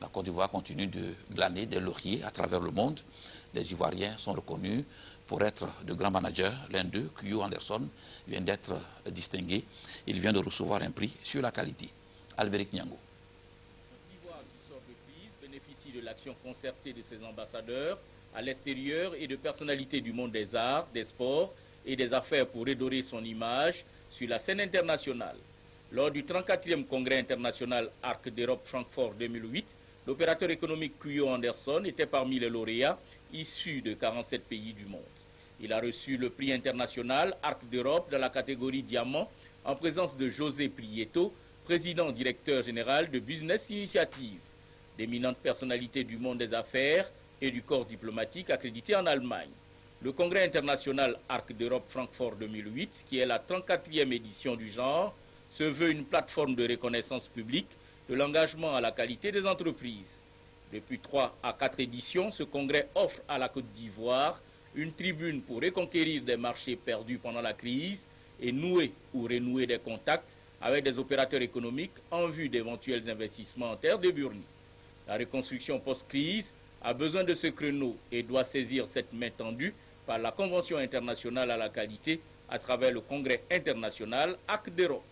La Côte d'Ivoire continue de glaner des lauriers à travers le monde. Les Ivoiriens sont reconnus pour être de grands managers. L'un d'eux, Kuyo Anderson, vient d'être distingué. Il vient de recevoir un prix sur la qualité. Albéric Niango. Côte d'Ivoire qui sort de crise bénéficie de l'action concertée de ses ambassadeurs à l'extérieur et de personnalités du monde des arts, des sports et des affaires pour redorer son image sur la scène internationale. Lors du 34e Congrès international Arc d'Europe Francfort 2008, l'opérateur économique Kuyo Anderson était parmi les lauréats issus de 47 pays du monde. Il a reçu le prix international Arc d'Europe dans la catégorie Diamant en présence de José Prieto, président directeur général de Business Initiative, d'éminentes personnalités du monde des affaires et du corps diplomatique accrédité en Allemagne. Le Congrès international Arc d'Europe Francfort 2008, qui est la 34e édition du genre, se veut une plateforme de reconnaissance publique de l'engagement à la qualité des entreprises. Depuis 3 à 4 éditions, ce congrès offre à la Côte d'Ivoire une tribune pour reconquérir des marchés perdus pendant la crise et nouer ou renouer des contacts avec des opérateurs économiques en vue d'éventuels investissements en terre de Burnie. La reconstruction post-crise a besoin de ce créneau et doit saisir cette main tendue par la Convention internationale à la qualité à travers le Congrès international Arc d'Europe.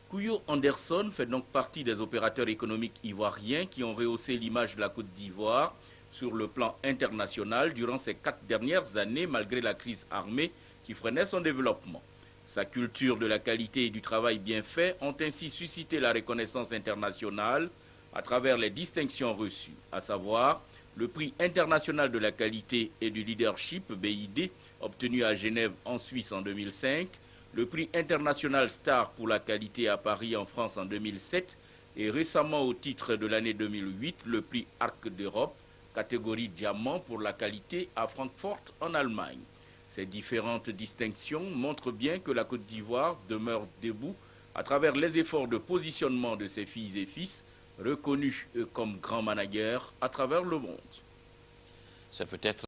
Kuyo Anderson fait donc partie des opérateurs économiques ivoiriens qui ont rehaussé l'image de la Côte d'Ivoire sur le plan international durant ces 4 dernières années malgré la crise armée qui freinait son développement. Sa culture de la qualité et du travail bien fait ont ainsi suscité la reconnaissance internationale à travers les distinctions reçues, à savoir le prix international de la qualité et du leadership BID obtenu à Genève en Suisse en 2005, le prix international Star pour la qualité à Paris en France en 2007 et récemment au titre de l'année 2008 le prix Arc d'Europe, catégorie diamant pour la qualité à Francfort en Allemagne. Ces différentes distinctions montrent bien que la Côte d'Ivoire demeure debout à travers les efforts de positionnement de ses filles et fils reconnus comme grands managers à travers le monde. C'est peut-être